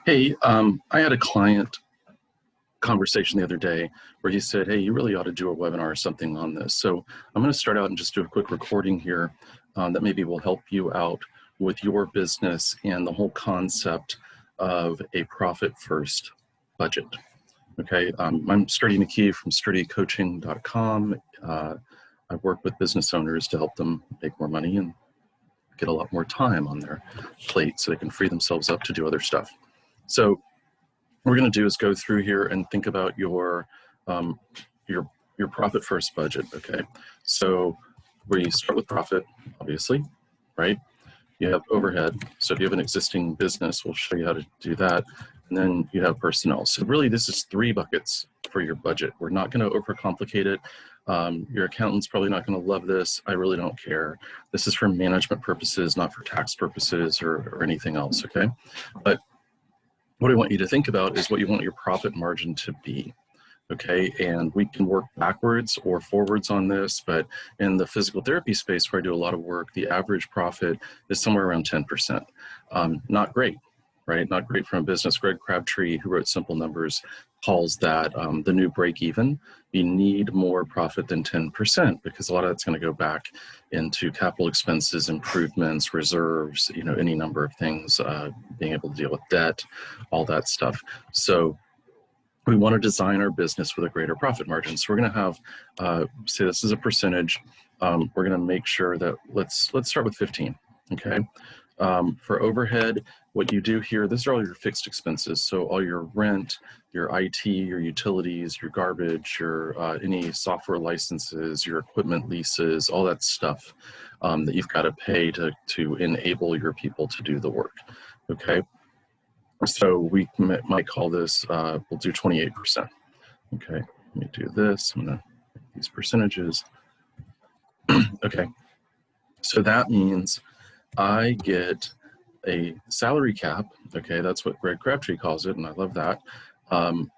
Hey, I had a client conversation the other day where he said, hey, you really ought to do a webinar or something on this. So I'm going to start out and just do a quick recording here that maybe will help you out with your business and the whole concept of a profit first budget. Okay, I'm Sturdy McKee from sturdycoaching.com. I work with business owners to help them make more money and get a lot more time on their plate so they can free themselves up to do other stuff. So what we're going to do is go through here and think about your profit first budget. Okay, so where you start with profit, obviously, right? You have overhead. So if you have an existing business, we'll show you how to do that. And then you have personnel. So really, this is 3 buckets for your budget. We're not going to overcomplicate it. Your accountant's probably not going to love this. I really don't care. This is for management purposes, not for tax purposes or anything else. Okay, but what I want you to think about is what you want your profit margin to be. Okay, and we can work backwards or forwards on this, but in the physical therapy space where I do a lot of work, the average profit is somewhere around 10%. Not great, right? Not great from a business. Greg Crabtree, who wrote Simple Numbers, calls that the new break even. You need more profit than 10% because a lot of that's going to go back into capital expenses, improvements, reserves, any number of things, being able to deal with debt, all that stuff. So we want to design our business with a greater profit margin. So we're going to have, say this is a percentage. We're going to make sure that let's start with 15. Okay. For overhead, what you do here, these are all your fixed expenses. So all your rent, your IT, your utilities, your garbage, your any software licenses, your equipment leases, all that stuff that you've got to pay to enable your people to do the work. Okay. So we might call this, we'll do 28%. Okay, let me do this. I'm gonna make these percentages. Okay, so that means I get a salary cap. Okay, that's what Greg Crabtree calls it, and I love that.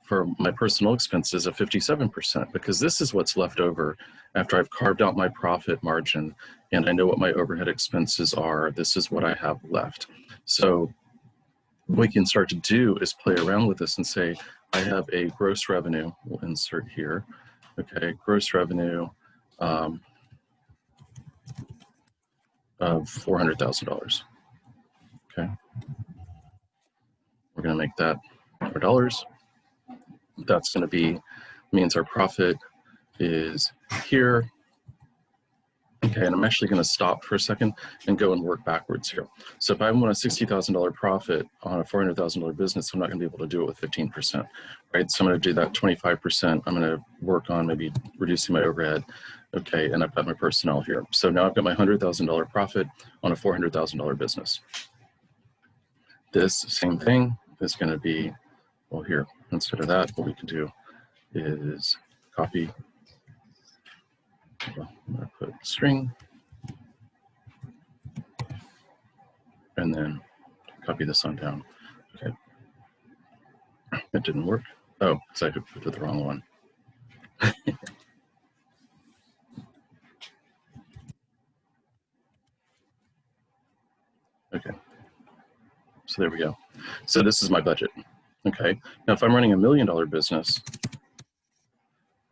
For my personal expenses of 57%, because this is what's left over after I've carved out my profit margin and I know what my overhead expenses are. This is what I have left. So what we can start to do is play around with this and say, I have a gross revenue, we'll insert here, okay, gross revenue of $400,000, okay. We're gonna make that our dollars. That's gonna be, means our profit is here. Okay, and I'm actually going to stop for a second and go and work backwards here. So if I want a $60,000 profit on a $400,000 business, I'm not going to be able to do it with 15%, right? So I'm going to do that 25%. I'm going to work on maybe reducing my overhead. Okay, and I've got my personnel here. So now I've got my $100,000 profit on a $400,000 business. This same thing is going to be, well, here, instead of that, what we can do is copy. I'm going to put string and then copy this on down. Okay, it didn't work. Oh, because I put the wrong one. Okay, so there we go. So this is my budget. Okay, now if I'm running $1 million business,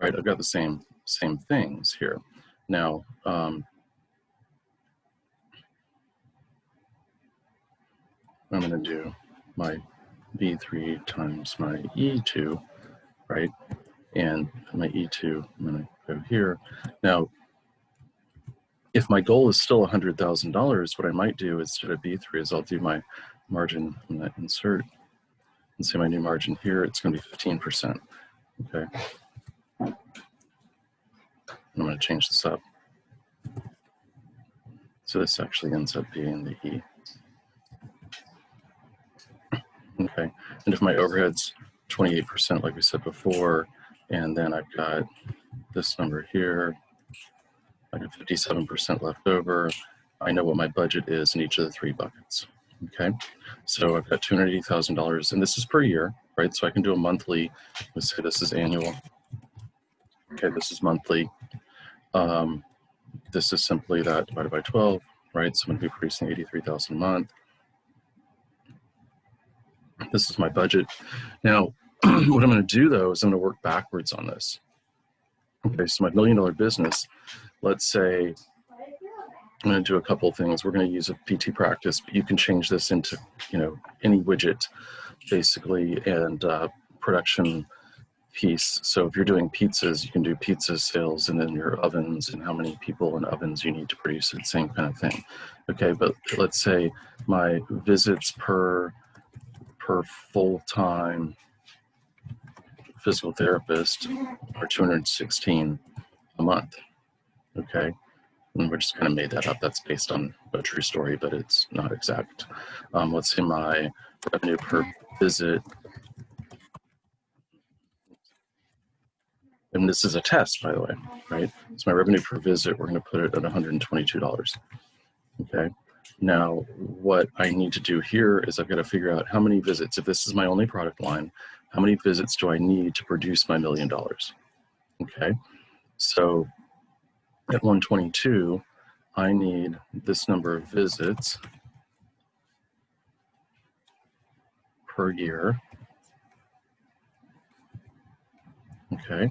right, I've got the same things here. Now, I'm going to do my B3 times my E2, right? And my E2, I'm going to go here. Now, if my goal is still $100,000, what I might do instead of B3 is I'll do my margin, I'm going to insert and say my new margin here, it's going to be 15%. Okay. I'm going to change this up. So this actually ends up being the E. Okay, and if my overhead's 28%, like we said before, and then I've got this number here, I got 57% left over, I know what my budget is in each of the 3 buckets. Okay, so I've got $280,000, and this is per year, right? So I can do a monthly, let's say this is annual. Okay, this is monthly. This is simply that divided by 12, right? So I'm going to be producing $83,000 a month. This is my budget. Now, what I'm going to do though is I'm going to work backwards on this. Okay, so my $1 million business, let's say I'm going to do a couple of things. We're going to use a PT practice, but you can change this into, any widget basically, and production piece. So if you're doing pizzas, you can do pizza sales, and then your ovens and how many people in ovens you need to produce it, same kind of thing. Okay, but let's say my visits per full-time physical therapist are 216 a month. Okay, and we just kind of made that up. That's based on a true story, but it's not exact. Let's say my revenue per visit, and this is a test, by the way, right? So my revenue per visit, we're going to put it at $122. Okay. Now, what I need to do here is I've got to figure out how many visits, if this is my only product line, how many visits do I need to produce my $1 million? Okay. So at 122, I need this number of visits per year. Okay.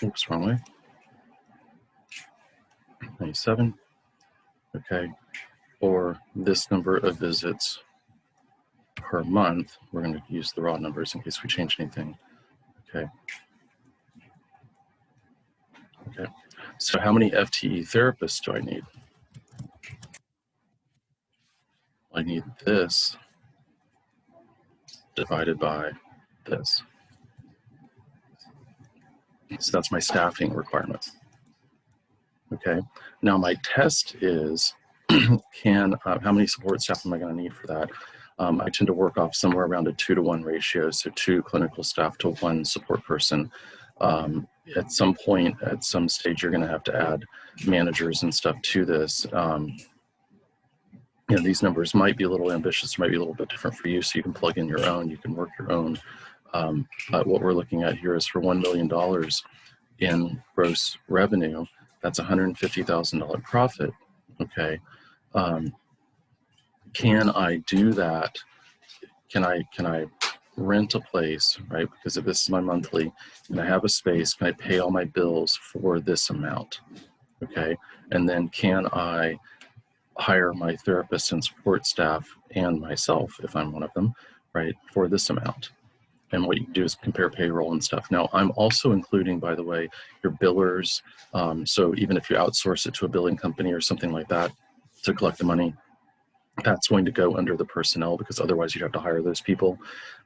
Oops, wrong way. 97. Okay. Or this number of visits per month. We're going to use the raw numbers in case we change anything. Okay. Okay. So how many FTE therapists do I need? I need this divided by this. So that's my staffing requirement. Okay. Now my test is, how many support staff am I going to need for that? I tend to work off somewhere around a 2-to-1 ratio, so 2 clinical staff to 1 support person. At some point, at some stage, you're going to have to add managers and stuff to this. These numbers might be a little ambitious, might be a little bit different for you, so you can plug in your own, you can work your own. But what we're looking at here is for $1 million in gross revenue, that's $150,000 profit. Okay. Can I do that? Can I rent a place, right? Because if this is my monthly, and I have a space, can I pay all my bills for this amount? Okay. And then can I hire my therapists and support staff and myself, if I'm one of them, right, for this amount? And what you do is compare payroll and stuff. Now, I'm also including, by the way, your billers. So even if you outsource it to a billing company or something like that to collect the money, that's going to go under the personnel, because otherwise you'd have to hire those people.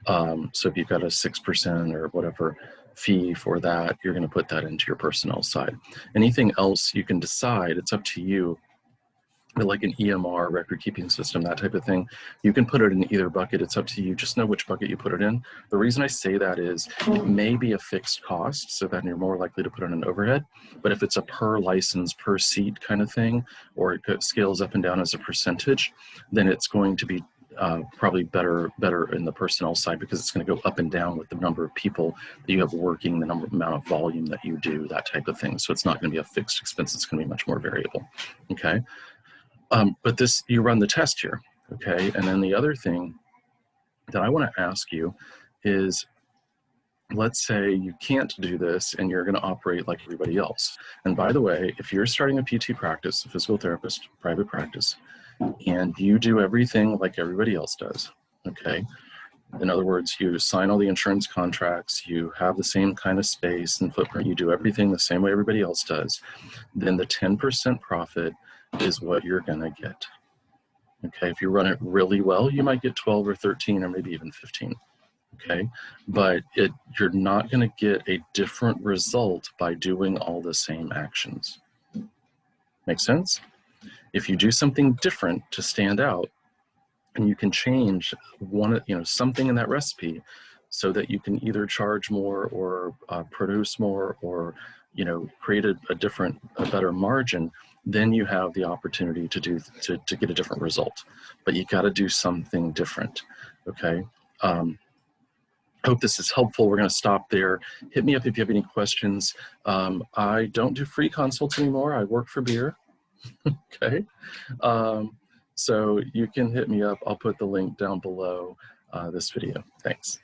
So if you've got a 6% or whatever fee for that, you're going to put that into your personnel side. Anything else you can decide, it's up to you. Like an EMR, record keeping system, that type of thing, you can put it in either bucket. It's up to you. Just know which bucket you put it in. The reason I say that is it may be a fixed cost, so that you're more likely to put in an overhead. But if it's a per license, per seat kind of thing, or it scales up and down as a percentage, then it's going to be probably better in the personnel side, because it's going to go up and down with the number of people that you have working, the amount of volume that you do, that type of thing. So it's not going to be a fixed expense. It's going to be much more variable. Okay. But this, you run the test here, okay? And then the other thing that I want to ask you is, let's say you can't do this and you're going to operate like everybody else. And by the way, if you're starting a PT practice, a physical therapist, private practice, and you do everything like everybody else does, okay? In other words, you sign all the insurance contracts, you have the same kind of space and footprint, you do everything the same way everybody else does, then the 10% profit is what you're going to get. Okay, if you run it really well, you might get 12 or 13 or maybe even 15. Okay, but you're not going to get a different result by doing all the same actions. Make sense? If you do something different to stand out, and you can change something in that recipe so that you can either charge more or produce more, or create a better margin, then you have the opportunity to get a different result. But you got to do something different. Okay. Hope this is helpful. We're going to stop there. Hit me up if you have any questions. I don't do free consults anymore. I work for beer. Okay. So you can hit me up. I'll put the link down below this video. Thanks.